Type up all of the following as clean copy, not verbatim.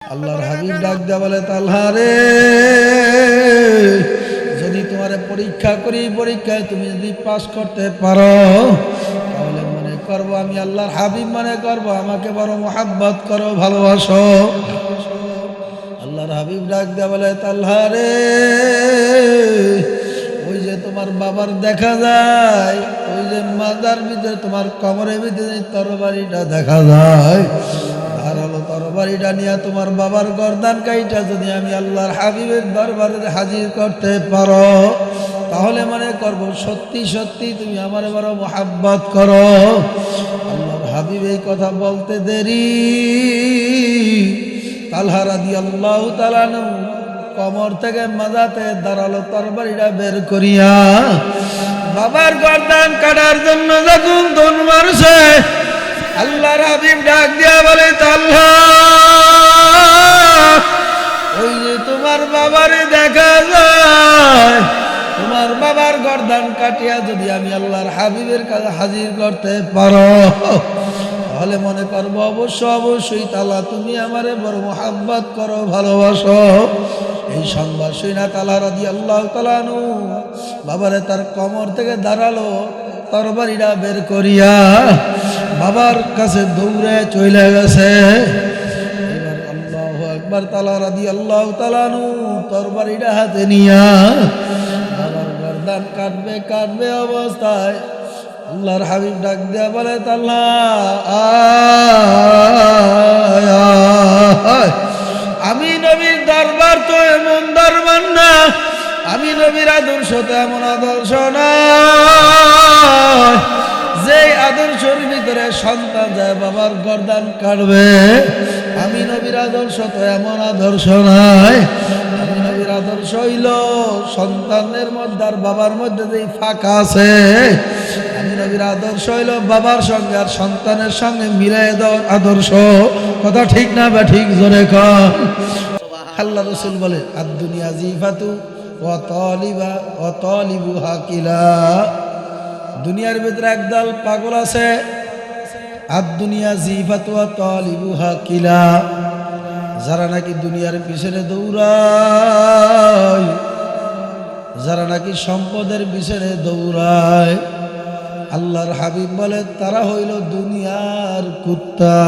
আল্লাহর হাবিব ডাক দেয়া বলে, তালহা রে, যদি তোমার পরীক্ষা করি, পরীক্ষায় তুমি যদি পাস করতে পারো তাহলে মনে করবো আমি আল্লাহর হাবিব, মনে করবো আমাকে বড় মোহাব্বত করো, ভালোবাসো। আল্লাহর হাবিব ডাক দেয়া বলে, তালহা রে, ওই যে তোমার বাবার দেখা যায়, ওই যে মাজার ভিতরে তোমার কোমরের ভিতরে তরবারিটা দেখা যায়, ধারালো তরবারিটা নিয়ে তোমার বাবার গর্দান কাইটা যদি আমি আল্লাহর হাবিবের দরবারে হাজির করতে পারো তাহলে মনে করবো সত্যি সত্যি তুমি আমার বড় মোহাব্বত করো। আল্লাহর হাবিব এই কথা বলতে দেরি, তালহা রাদিয়াল্লাহু তাআলা আনহু কোমর থেকে মাজাতে ধারালো তরবারিটা বের করিয়া বাবার গর্দান কাটার জন্য যখন দৌড় মারছে, আল্লাহর হাবিব ডাক দিয়া বলে, তালহা, ওই যে তোমার বাবারে দেখা যায়, তোমার বাবার গর্দান কাটিয়া যদি আমি আল্লাহর হাবিবের কাছে হাজির করতে পারো তাহলে মনে করবো অবশ্যই তালহা তুমি আমারে বড় মোহাব্বত করো, ভালোবাসো। এই সংবাদ শুনা তালহা রাদিয়াল্লাহু তাআলা আনহু বাবারে তার কোমর থেকে দাঁড়ালো তরবারিটা বের করিয়া বাবার কাছে দৌড়ে চলে গেছে। এবার আল্লাহু আকবার, তালহা রাদিয়াল্লাহু তাআলা আনহু তরবারিটা হাতে নিয়া বাবার গর্দান কাটবে অবস্থায় আল্লাহর হাবিব ডাক দেয়া বলে, তালহা, আমি নবীর দরবার তো এমন দরবার না, আমি নবীর আদর্শ তো এমন আদর্শ না যে আদর্শের ভিতরে সন্তান যায় বাবার গর্দান কাটবে। আমি নবীর আদর্শ তো এমন আদর্শ নাই, আমি নবীর আদর্শ হইল সন্তানের মধ্যে আর বাবার মধ্যে যে ফাঁকা আছে, আমি নবীর আদর্শ হইল বাবার সঙ্গে আর সন্তানের সঙ্গে মিলাই দেওয়ার আদর্শ। কথা ঠিক না বা ঠিক জোরে কর। আল্লাহ রাসূল বলে, আদ-দুনিয়া জিফাতু ওয়া তালিবা ওয়া তালিবুহা কিলা, দুনিয়ার ভিতরে একদল পাগল আছে, আদ-দুনিয়া জিফাতু ওয়া তালিবুহা কিলা, যারা নাকি দুনিয়ার পিছনে দৌড়ায়, যারা নাকি সম্পদের পিছনে দৌড়ায়, আল্লাহর হাবিব বলে তারা হইল দুনিয়ার কুত্তা।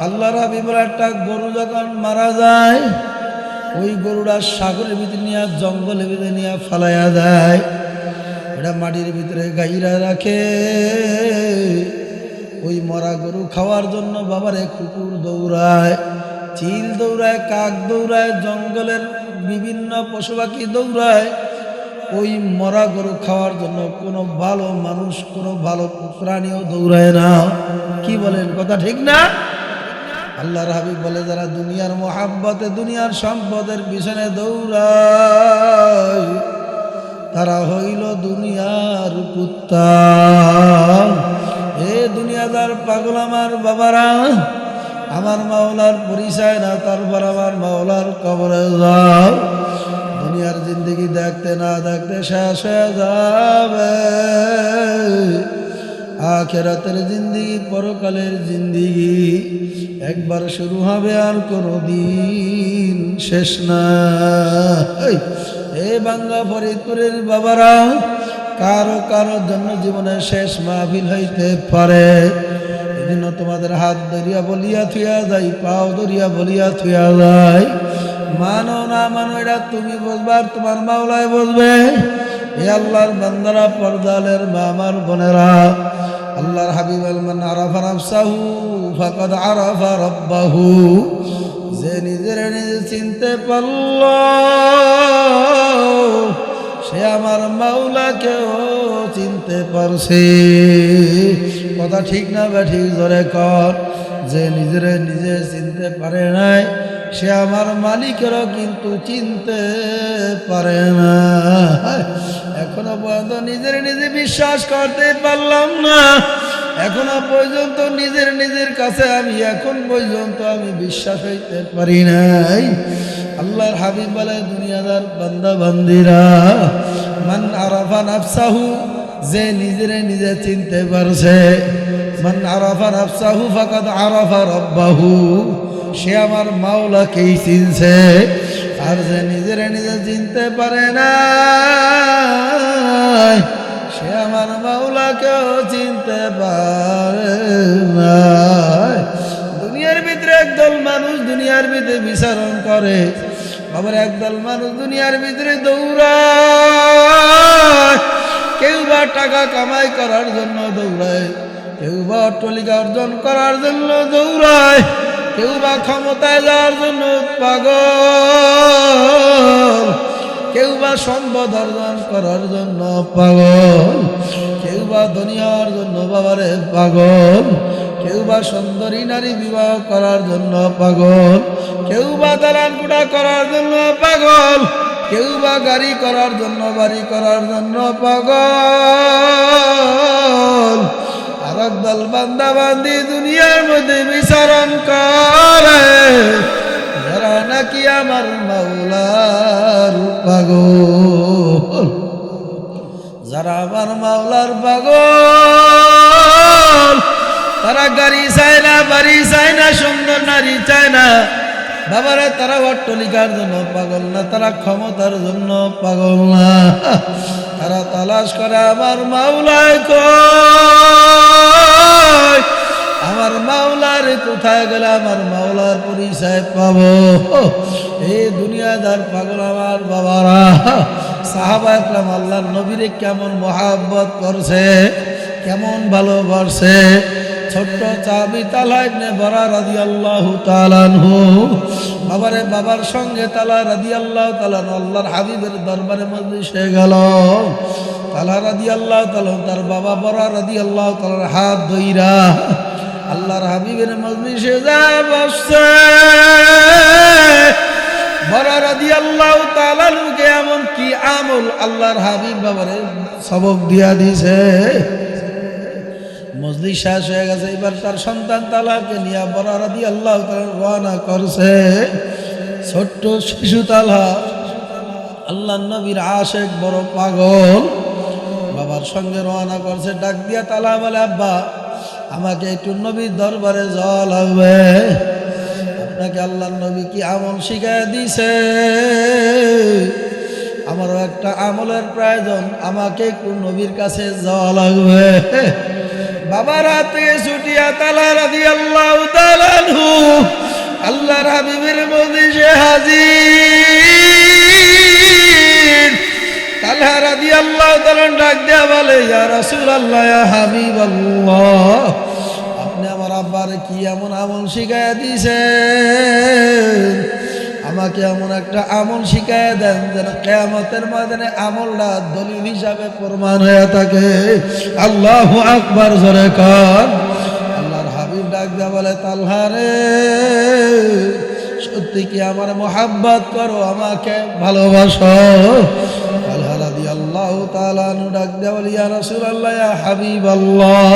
আল্লাহর হাবিব বলে, একটা গরু যখন মারা যায় ওই গরুটা সাগরের ভিতরে নিয়ে জঙ্গলের ভিতরে নিয়ে ফালাইয়া দেয়, এটা মাটির ভিতরে গাইরা রাখে। ওই মরা গরু খাওয়ার জন্য বাবারে কুকুর দৌড়ায়, চিল দৌড়ায়, কাক দৌড়ায়, জঙ্গলের বিভিন্ন পশু পাখি দৌড়ায়। ওই মরা গরু খাওয়ার জন্য কোনো ভালো মানুষ, কোনো ভালো প্রাণীও দৌড়ায় না। কি বলেন, কথা ঠিক না? আল্লাহর হাবিব বলে, যারা দুনিয়ার মোহাব্বতে দুনিয়ার সম্পদের পিছনে দৌড়ায় তারা হইল দুনিয়ার কুত্তা। এ দুনিয়াদার পাগল আমার বাবারা, আমার মাওলার পরিচয় না তারপর আমার মাওলার কবরে যাও। দুনিয়ার জিন্দেগি দেখতে না দেখতে শেষ হয়ে যাবে, আখিরাতের জিন্দেগি, পরকালের জিন্দেগি একবার শুরু হবে আর কোনোদিন শেষ না। এ বাংলা ফরিদপুরের বাবারা, কারো কারোর জন্য জীবনের শেষ মাহফিল হইতে পারে, এজন্য তোমাদের হাত ধরিয়া বলিয়া থুয়া যাই, পাও ধরিয়া বলিয়া থুয়া যাই, মানো না মানো এটা তুমি বুঝবা আর তোমার মাওলায় বুঝবে। এ আল্লাহর বান্দারা, পর্দালের মা আমার বোনেরা, আল্লাহর হাবিব মান আরাফা নাফসাহু ফাকাদ আরাফা রাব্বাহু, যে নিজের নিজে চিনতে পারল সে আমার মাওলাকেও চিনতে পারছে। কথা ঠিক না বা ঠিক জোরে কর। যে নিজের নিজে চিনতে পারে নাই সে আমার মালিকেরও কিন্তু চিনতে পারে না। এখনো পর্যন্ত নিজের নিজে বিশ্বাস করতে পারলাম না, এখনো পর্যন্ত নিজের কাছে আমি এখন পর্যন্ত আমি বিশ্বাস হইতে পারি নাই। আল্লাহর হাবিব বলে, দুনিয়াদার বান্দা বান্দিরা, মান আরাফা নাফসাহু, যে নিজের নিজে চিনতে পারছে, মান আরাফা নাফসাহু ফাকাদ আরাফা রাব্বাহু, সে আমার মাওলাকেই চিনছে। আর যে নিজের নিজে চিনতে পারে না, সে আমার মাওলাকেও চিনতে পারে না। দুনিয়ার ভিতরে একদল মানুষ দুনিয়ার ভিতরে বিচরণ করে, আবার একদল মানুষ দুনিয়ার ভিতরে দৌড়ায়। কেউ বা টাকা কামাই করার জন্য দৌড়ায়, কেউ বা অট্টালিকা অর্জন করার জন্য দৌড়ায়, কেউ বা ক্ষমতায় যাওয়ার জন্য পাগল, কেউ বা সম্পদ অর্জন করার জন্য পাগল, কেউ বা দুনিয়ার জন্য বাবারে পাগল, কেউ বা সুন্দরী নারী বিবাহ করার জন্য পাগল, কেউ বা দালান কুড়া করার জন্য পাগল, কেউ বা গাড়ি করার জন্য বাড়ি করার জন্য পাগল। আর একদল বান্দা বান্দি দুনিয়ার মধ্যে বিচরণ করে, যারা নাকি আমার মাওলার পাগল, যারা আমার মাওলার পাগল। তারা গাড়ি চায় না, বাড়ি চায় না, সুন্দর নারী চায় না বাবারা। তারা অট্টালিকার জন্য পাগল না, তারা ক্ষমতার জন্য পাগল না। তারা তালাশ করে আমার মাওলায় কই, আমার মাওলার কোথায় গেলে আমার মাওলার পরিচয় পাবো। এই দুনিয়াদার পাগল আমার বাবারা। সাহাবা একরাম আল্লাহর নবীরে কেমন মহাব্বত করছে, কেমন ভালোবাসে। ছোট্ট সাহাবী তালহা ইবনে বারা রাদিয়াল্লাহু তাআলা আনহু বাবারে বাবার সঙ্গে তালহা রাদিয়াল্লাহু তাআলা আল্লাহর হাবিবের দরবারে মজলিসে গেল। তালহা রাদিয়াল্লাহু তাআলা তার বাবা বারা রাদিয়াল্লাহু তাআলার হাত ধইরা আল্লাহর হাবিবের মজলিসে যা বসছে। বারা রাদিয়াল্লাহু তাআলা কে এমন কি আমল আল্লাহর হাবিব বাবারে সবক দিয়া দিছে। মজলিস শেষ হয়ে গেছে, এবার তার সন্তান তালহাকে নিয়ে বারা রাদিয়াল্লাহু তাআলা রওনা করছে। ছোট্ট শিশু তালহা আল্লাহর নবীর আশিক, বড় পাগল, বাবার সঙ্গে রওনা করছে। ডাক দিয়া তালহা বলে, আব্বা আমাকে একটু নবীর দরবারে যাওয়া লাগবে। আপনাকে আল্লাহর নবী কি আমল শিখায় দিছে? আমারও একটা আমলের প্রয়োজন, আমাকে একটু নবীর কাছে যাওয়া লাগবে। বাবার হাতে ছুটিয়া তালহা রাদিয়াল্লাহু তাআলা আনহু আল্লাহর হাবিবের মজলিসে হাজির। তালহা রাদিয়াল্লাহু তাআলা ডাক দেয়া বলে, ইয়া রাসূলুল্লাহ, ইয়া হাবিবাল্লাহ, আপনি আমার আব্বার কি এমন আমল শিখাইয়া দিয়েছেন? আমাকে এমন একটা আমল শিখাইয়া দেন যেন কিয়ামতের ময়দানে আমলটা দলিল হিসাবে প্রমাণ হয়ে থাকে। আল্লাহু আকবার, জোরে কর। আল্লাহর হাবিব ডাক দেয়া বলে, তালহা রে, সত্যি কি আমার মোহাব্বত করো, আমাকে ভালোবাসো? তালহা রাদিয়াল্লাহু তাআলা আনহু ডাক দেয়া বলে, ইয়া রাসূলুল্লাহ, ইয়া হাবিবাল্লাহ,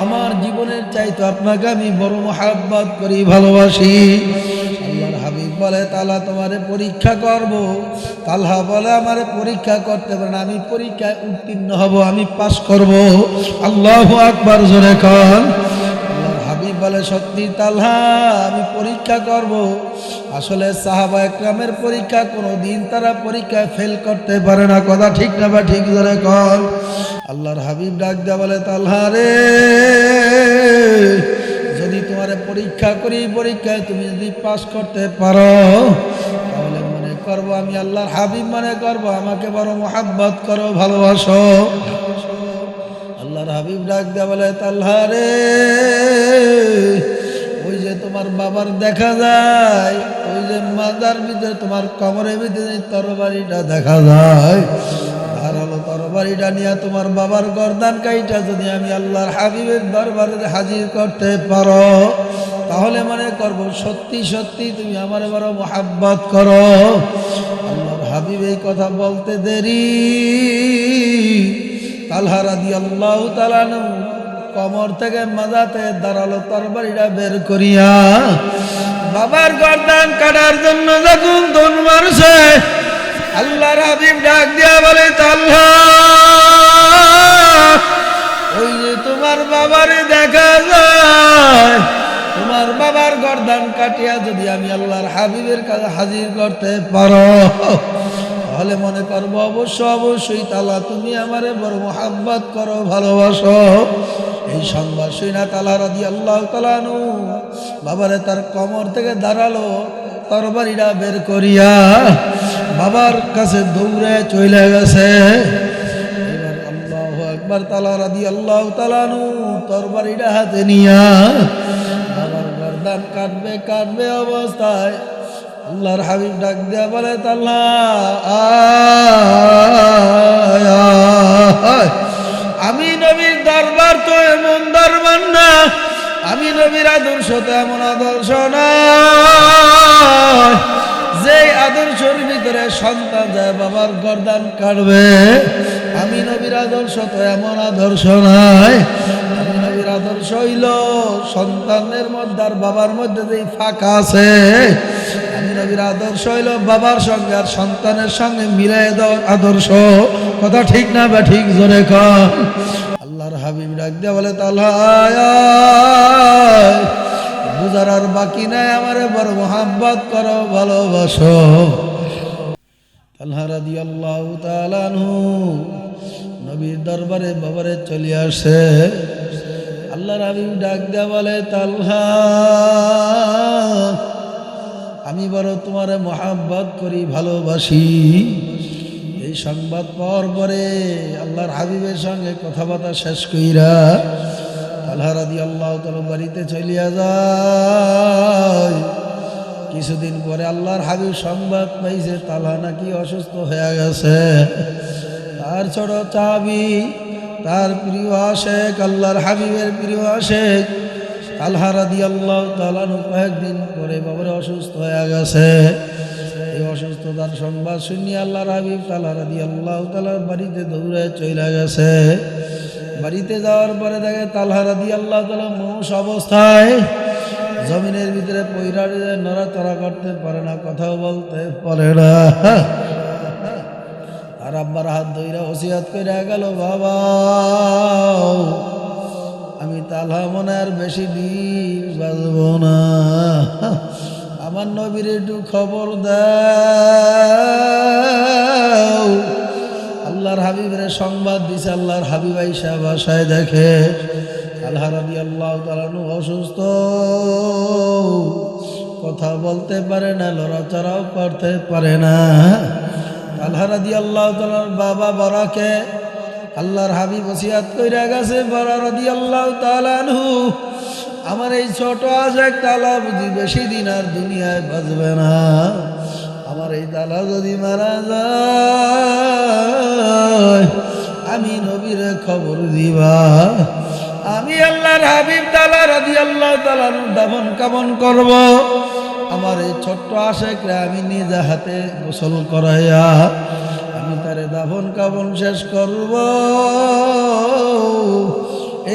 আমার জীবনের চাইতে আপনাকে আমি বড় মোহাব্বত করি, ভালোবাসি। আল্লাহর হাবিব বলে, তালহা তোমারে পরীক্ষা করব। তালহা বলে, আমারে পরীক্ষা করতে পারেন, আমি পরীক্ষায় উত্তীর্ণ হব, আমি পাস করব। আল্লাহু আকবার, জোরে কর। আল্লাহর হাবিব বলে, সত্যি তালহা, আমি পরীক্ষা করব। আসলে সাহাবা একরামের পরীক্ষা কোনোদিন তারা পরীক্ষায় ফেল করতে পারে না। কথা ঠিক না বা ঠিক, জোরে কর। আল্লাহর হাবিব ডাক দেয়া বলে, তালহা রে, যদি তোমার পরীক্ষা করি, পরীক্ষায় তুমি যদি পাস করতে পারো, তাহলে মনে করবো আমি আল্লাহর হাবিব, মনে করবো আমাকে বড় মোহাব্বত করো, ভালোবাসো। আল্লাহর হাবিব ডাক দেয়া বলে, তালহা রে, ওই যে তোমার বাবার দেখা যায়, ওই যে মাজার ভিতরে তোমার কোমরের ভিতরে তরবারিটা দেখা যায়, ধারালো তরবারিটা নিয়ে তোমার বাবার গর্দান কাইটা যদি আমি আল্লাহর হাবিবের দরবারে হাজির করতে পারো, তাহলে মনে করবো সত্যি সত্যি তুমি আমার বড় মোহাব্বত করো। আল্লাহর হাবিব এই কথা বলতে দেরি, তালহা রাদিয়াল্লাহু তাআলা কোমর থেকে মাজাতে ধারালো তরবারিটা বের করিয়া বাবার গর্দান কাটার জন্য যখন দৌড় মারছে, আল্লাহর হাবিব ডাক দিয়া বলে, তালহা, ওই যে তোমার বাবারে দেখা যায়, তোমার বাবার গর্দান কাটিয়া যদি আমি আল্লাহর হাবিবের কাছে হাজির করতে পারো, তাহলে মনে করবো অবশ্যই তালা তুমি আমারে বড় মোহাব্বত করো, ভালোবাসো। এই সংবাদ শুনা তালা রাদিয়াল্লাহু তাআলা আনহু বাবারে তার কমর থেকে দাঁড়ালো, তরবারিটা বের করিয়া বাবার কাছে দৌড়ে চলে গেছে। এবার আল্লাহু আকবার, তালা রাদিয়াল্লাহু তাআলা আনহু তরবারিটা হাতে নিয়া বাবার গর্দান কাটবে অবস্থায় আল্লাহর হাবিব ডাক দিয়া বলে, তাল্লা আমি নবীর দরবার তো এমন দরবার না, আমি নবীর আদর্শ তো এমন আদর্শ না যে আদর্শের ভিতরে সন্তান যায় বাবার গর্দান কাটবে। আমি নবীর আদর্শ তো এমন আদর্শ নয়। আমি নবীর আদর্শ হইল সন্তানের মধ্যে আর বাবার মধ্যে যে ফাঁকা আছে, আমি নবীর আদর্শ হইল বাবার সঙ্গে আর সন্তানের সঙ্গে মিলাই দেওয়ার আদর্শ। কথা ঠিক না বা ঠিক জোরে কর। আল্লাহর হাবিব ডাক দিয়া বলে, তাআলা বুঝার আর বাকি নাই, আমারে বড় মোহাব্বত করো, ভালোবাসো। তালহা রাদিয়াল্লাহু তাআলা আনহু নবীর দরবারে বাবারে চলে আসে। আল্লাহর হাবিব ডাক দিয়া বলে, তালহা আমি বড় তোমারে মোহাব্বত করি, ভালোবাসি। এই সংবাদ পাওয়ার পরে আল্লাহর হাবিবের সঙ্গে কথাবার্তা শেষ কইরা তালহা রাদিয়াল্লাহু তাআলা বাড়িতে চলিয়া যায়। কিছুদিন পরে আল্লাহর হাবিব সংবাদ পাইছে তালহা নাকি অসুস্থ হয়ে গেছে। তার ছোট চাবি, তার প্রিয় আশেক, আল্লাহর হাবিবের প্রিয় আশেক তালহা রাদিয়াল্লাহু তাআলা কয়েকদিন পরে বাবারে অসুস্থ হয়ে গেছে। এই অসুস্থতার সংবাদ শুনি আল্লাহর হাবিব তালহা রাদিয়াল্লাহু তাআলা বাড়িতে দৌড়ে চলে গেছে। বাড়িতে যাওয়ার পরে দেখে তালহা রাদিয়াল্লাহু তাআলা মুমূর্ষু অবস্থায় জমিনের ভিতরে পইরা নড়াচড়া করতে পারে না, কথাও বলতে পারে না। আর আব্বার হাত ধইরা ওসিয়াত কইরা গেল, বাবা আমি তালহা মনে আর বেশি দিন বাঁচব না, আমার নবীর একটু খবর দাও। আল্লাহর হাবিবের সংবাদ দিছে। আল্লাহর হাবিব আইসা বাসায় দেখে তালহা রাদিয়াল্লাহু তাআলা অসুস্থ, কথা বলতে পারে না, লড়াচড়াও করতে পারে না। তালহা রাদিয়াল্লাহু তাআলার বাবা বরাকে আল্লাহর হাবিব ওসিয়াত কইরা গেছে, বরা রাদিয়াল্লাহু তাআলা আনহু আমার এই ছোট আশেক তালহা বুঝি বেশি দিন আর দুনিয়ায় বাঁচবে না। আমার এই তালহা যদি মারা যায় আমি নবীর খবর দিবা। আমি আল্লাহর হাবিব তালহা রাদিয়াল্লাহু তাআলা দাফন কাফন করব। আমার এই ছোট্ট আশেকরে আমি নিজে হাতে গোসল করাইয়া আমি তারে দাফন কাফন শেষ করব।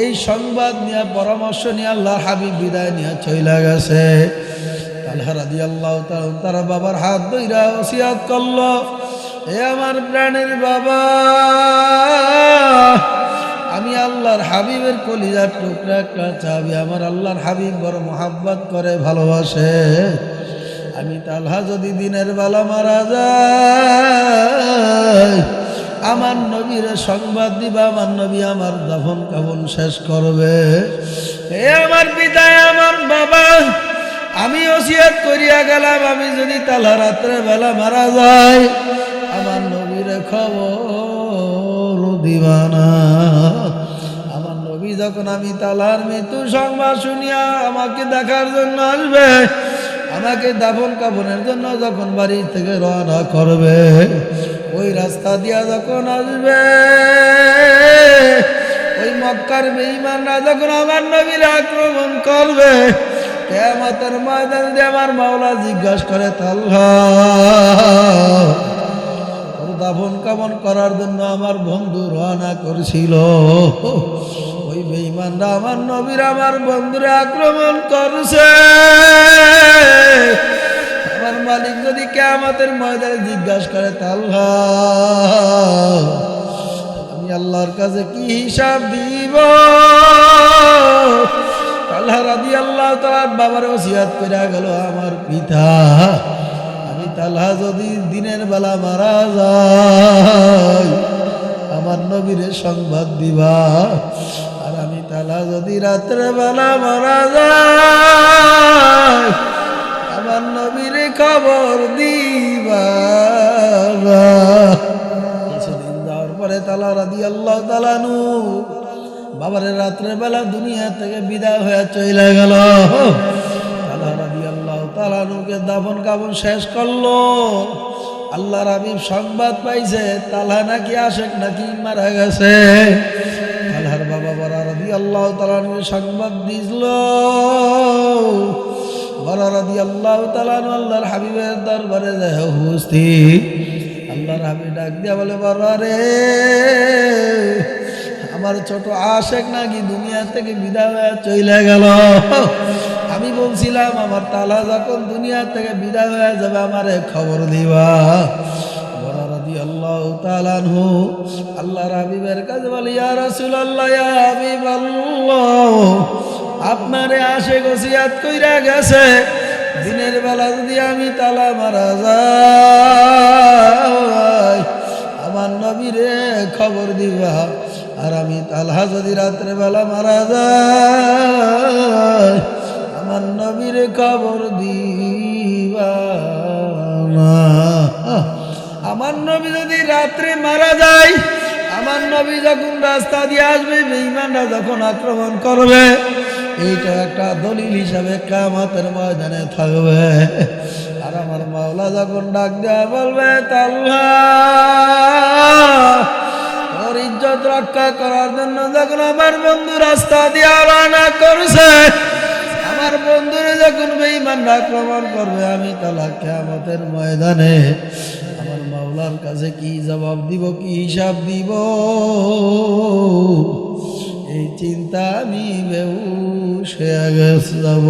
এই সংবাদ নিয়ে পরামর্শ নিয়ে আল্লাহর হাবিব বিদায় নিয়ে চলে গেছে। তালহা রাদিয়াল্লাহু তাআলা তার বাবার হাত ধইরা ওসিয়াত করলো, এ আমার প্রাণের বাবা, আমি আল্লাহর হাবিবের কলিজার টুকরা একটা চাবি, আমার আল্লাহর হাবিব বড় মোহাব্বত করে, ভালোবাসে। আমি তালহা যদি দিনের বেলা মারা যায় আমার নবীর সংবাদ দিবা, আমার নবী আমার দাফন কাফন শেষ করবে। এ আমার পিতায়, আমার বাবা, আমি ওসিয়ত করিয়া গেলাম আমি যদি তালহা রাত্রে বেলা মারা যায় আমার নবীর খবর দিবা না। আমার নবী যখন আমি তালহার মৃত্যু সংবাদ শুনিয়া আমাকে দেখার জন্য আসবে, আমাকে দাফন কাফনের জন্য যখন বাড়ি থেকে রওনা করবে, ওই রাস্তা দিয়া যখন আসবে ওই মক্কার বেঈমানরা যখন আমার নবীর আক্রমণ করবে, কিয়ামতের ময়দানে দিয়ে আমার মাওলা জিজ্ঞাসা করে, তালহা ওর দাফন কাফন করার জন্য আমার বন্ধু রওনা করেছিল, ওই বেঈমানরা আমার নবীর আমার বন্ধুরে আক্রমণ করছে। আমার মালিক যদি কিয়ামতের ময়দানে জিজ্ঞাসা করে, তালহা আমি আল্লাহর কাছে কি হিসাব দিব? তালহা রাদিয়াল্লাহু তাআলা বাবার ওসিয়াত কইরা গেল, আমার পিতা আমি তালহা যদি দিনের বেলা মারা যাই আমার নবীরে সংবাদ দিবা, আর আমি তালহা যদি রাত্রে বেলা মারা যাই আমার নবীরে খবর দিবা। কিছুদিন যাওয়ার পরে তালহা রাদিয়াল্লাহু তাআলা আনহু বাবারে রাত্রে বেলা দুনিয়া থেকে বিদায় হয়ে চলে গেল। তালহা রাদিয়াল্লাহু তাআলা আনহুকে দাফন কাফন শেষ করলো। আল্লাহর হাবিব সংবাদ পাইছে তালহা নাকি আশেক নাকি মারা গেছে। তালহার বাবা বরা রাদিয়াল্লাহু তাআলা আনহু সংবাদ দিল। বরা রাদিয়াল্লাহু তাআলা আনহু আল্লাহর হাবিবের দরবারে যায় উপস্থিত। আল্লাহর হাবিব ডাক দিয়া বলে, বরা রে আমার ছোট আশেক নাকি দুনিয়া থেকে বিদায় হয়ে চলে গেল। আমি বলছিলাম আমার তালহা যখন দুনিয়া থেকে বিদায় হয়ে যাবে আমারে খবর দিবা। বরা রাদিয়াল্লাহু তাআলা আনহু আল্লাহর হাবিবের কাছে বলে, ইয়া রাসূলুল্লাহ, ইয়া হাবিবাল্লাহ, আপনারে আশেক ওসিয়াত কইরা গেছে দিনের বেলা যদি আমি তালহা মারা যাই আমার নবীরে খবর দিবা, আর আমি তালহা যদি রাত্রে বেলা মারা যায় আমার নবীর খবর দিবা না। আমার নবী যদি রাত্রে মারা যায় আমার নবী যখন রাস্তা দিয়ে আসবে বেঈমানরা যখন আক্রমণ করবে এইটা একটা দলিল হিসাবে কিয়ামতের ময়দানে থাকবে। আর আমার মাওলা যখন ডাক দেয়া বলবে, তালহা ওর ইজ্জত রক্ষা করার জন্য যখন আমার বন্ধু রাস্তা দিয়ে রওনা করছে, আমার বন্ধুরে যখন বেঈমানরা আক্রমণ করবে আমি তালহা কিয়ামতের ময়দানে আমার মাওলার কাছে কি জবাব দিব, কি হিসাব দিব, এই চিন্তা আমি বেহুশ হয়ে গেছে যাব।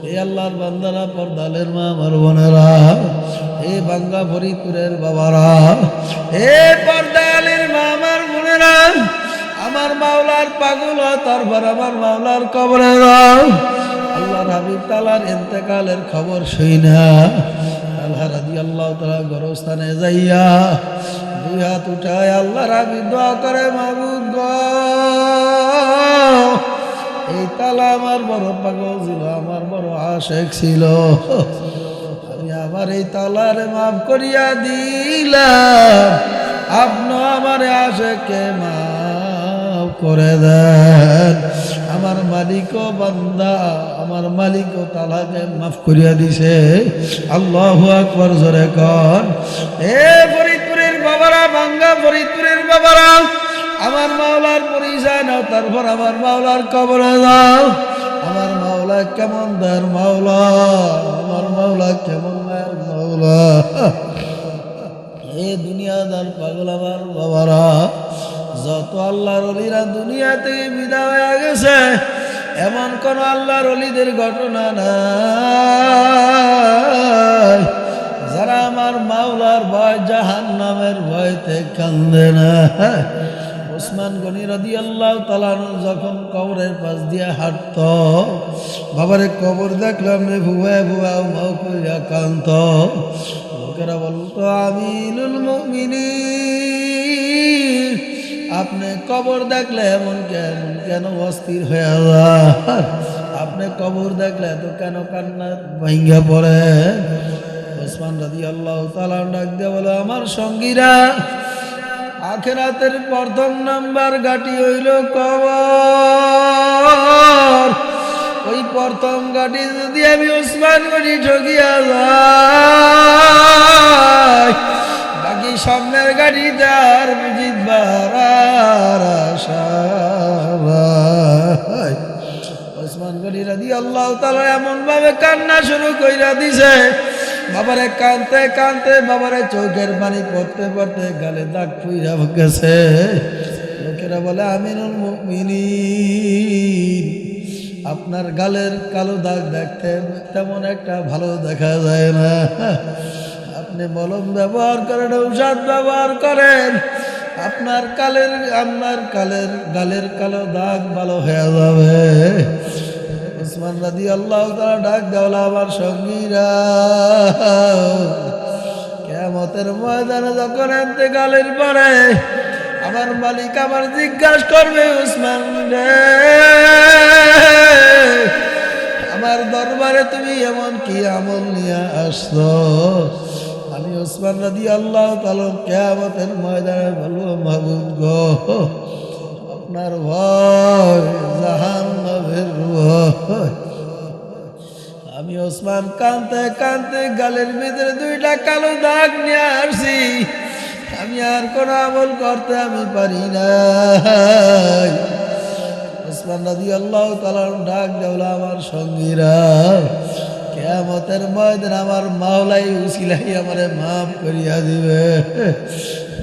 এই আল্লাহর বান্দারা, পর্দালের মা আমার বোনেরা, এই বাঙ্গা ফরিদপুরের বাবারা, এ পর্দালের মা আমার বোনেরা, আমার মাওলার পাগল তারপর আমার মাওলার কবরে যাও। আল্লাহর হাবিব তালহার ইন্তেকালের খবর শুইনা তালহা রাদিয়াল্লাহু তাআলা গোরস্থানে যাইয়া দুই হাত উঠায় আল্লাহর হাবিব দোয়া করে, মাবুদ গো এই তালহা আমার বড় পাগল ছিল, আমার বড় আশেক ছিল, আমি আমার এই তালহারে মাফ করিয়া দিলাম, আপনি আমার আশেককে মাফ করে দেন। আমার মালিকও বান্দা, আমার মালিকও তালহাকে মাফ করিয়া দিছে। আল্লাহু আকবার জোরে কর। এ ফরিদপুরের বাবারা, বাঙ্গা ফরিদপুরের বাবারা, আমার মাওলার পরিচয় নাও, তারপর আমার মাওলার কবরে যাও। আমার মাওলা কেমন দয়ার মাওলা, আমার মাওলা কেমন দয়ার মাওলা। এ দুনিয়াদার পাগল আমার বাবারা, যত আল্লাহর ওলিরা দুনিয়া থেকে বিদায় হয়ে গেছে এমন কোন আল্লাহর ওলিদের ঘটনা নাই যারা আমার মাওলার ভয় জাহান্নামের ভয়তে কান্দে না। ওসমান গনি রাদিয়াল্লাহু তাআলা যখন কবরের পাশ দিয়ে হাঁটত, বাবারে কবর দেখলাম রে ভুয়া ভুয়া মাও কইরা কান্ত। লোকেরা বলতো, আমিনুল মুমিনিন, আপনি কবর দেখলে এমন কেন অস্থির হয়ে যায়? আপনি কবর দেখলে তো কেন কান্না ভাঙ্গা পড়ে? ওসমান রাদিয়াল্লাহু তাআলা ডাক দিয়ে বলে, আমার সঙ্গীরা, আখিরাতের প্রথম নাম্বার গাটি হইল কবর। ওই প্রথম গাটি যদি আমি ওসমান গনি ঠকিয়া যাই, বাকি সামনের গাড়িতে আর জিতবার আশা নাই। ওসমান গনি রাদিয়াল্লাহু তাআলা এমন ভাবে কান্না শুরু কইরা দিছে, বাবারে কানতে কানতে বাবারে চোখের পানি পড়তে পড়তে গালে দাগ পুইরা গেছে। লোকেরা বলে, আমিনুল মুমিনিন, আপনার গালের কালো দাগ দেখতে তেমন একটা ভালো দেখা যায় না, আপনি মলম ব্যবহার করেন, ঔষধ ব্যবহার করেন, আপনার গালের কালো দাগ ভালো হয়ে যাবে। ওসমান রাদিয়াল্লাহু তাআলা ডাক দেওয়ালা আমার সঙ্গীরা, কিয়ামতের ময়দানে যখন ইন্তেকালের পরে আমার মালিক আমার জিজ্ঞাসা করবে, ওসমান রে আমার দরবারে তুমি এমন কি আমল নিয়ে আসছো? আমি ওসমান রাদিয়াল্লাহু তাআলা কিয়ামতের ময়দানে বলবো, মাহবুব গো আপনার ভয় জাহান্নামের ভয়। আমি ওসমান কাঁদতে কাঁদতে গালের ভিতরে দুইটা কালো দাগ নিয়ে আসছি, আমি আর কোনো আমল করতে আমি পারি না। ওসমান রাদিয়াল্লাহু তাআলা ডাক দেওয়ালা আমার সঙ্গীরা, কিয়ামতের ময়দানে আমার মাওলাই উসিলাই আমারে মাফ করিয়া দিবে।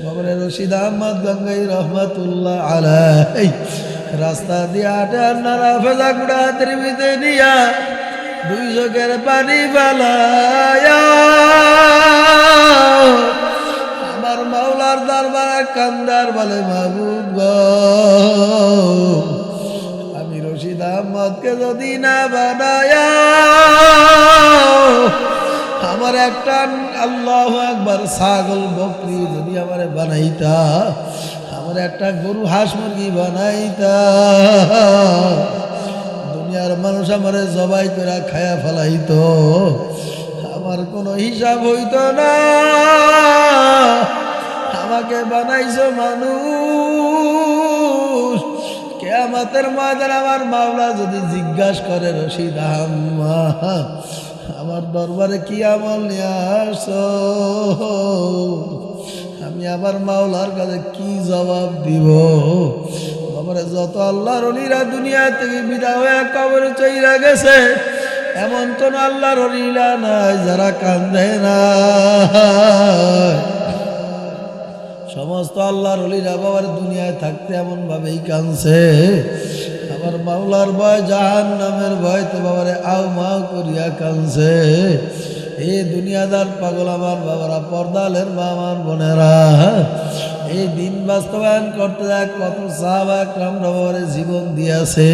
বাবার রশিদ আহমদ গঙ্গাই রহমাতুল্লাহ আলাইহি রাস্তা দিয়ে হাঁটে আন্নারা ফেজা গুড়া ত্রিবিতে নিয়া দুই চোখের পানি বালায়া আমার মাওলার দরবারে কান্দার বলে, মাহবুব গো আমি রশিদ আহমদকে যদি না বানায়া আমার একটা আল্লাহু আকবার ছাগল বকরি যদি আমারে বানাইতা, আমার একটা গরু হাঁস মুরগি বানাইতা, দুনিয়ার মানুষ আমারে জবাই করে খায়া ফেলাইতো, আমার কোনো হিসাব হইতো না। আমাকে বানাইছো মানুষ, কিয়ামতের ময়দানে আমার মাওলা যদি জিজ্ঞাসা করে, রশিদ আহমদ আমার দরবারে কি আমল নিয়ে আসছো, আমি আমার মাওলার কাছে কি জবাব দিব? বাবারে যত আল্লাহর ওলিরা দুনিয়া থেকে বিদায় হয়ে কবরে চইরা গেছে, এমন কোন আল্লাহর ওলিরা নাই যারা কান্দে না। সমস্ত আল্লাহর ওলিরা বাবার দুনিয়ায় থাকতে এমন ভাবেই কাঁদছে। আমার মাওলার ভয় জাহান্নামের ভয় তো বাবারে আও মাও করিয়া কাঁদছে। এই দুনিয়াদার পাগল আমার বাবারা, পর্দালের মা আমার বোনেরা, এই দিন বাস্তবায়ন করতে যায় কত সাহাবা একরাম বাবারে জীবন দিয়েছে।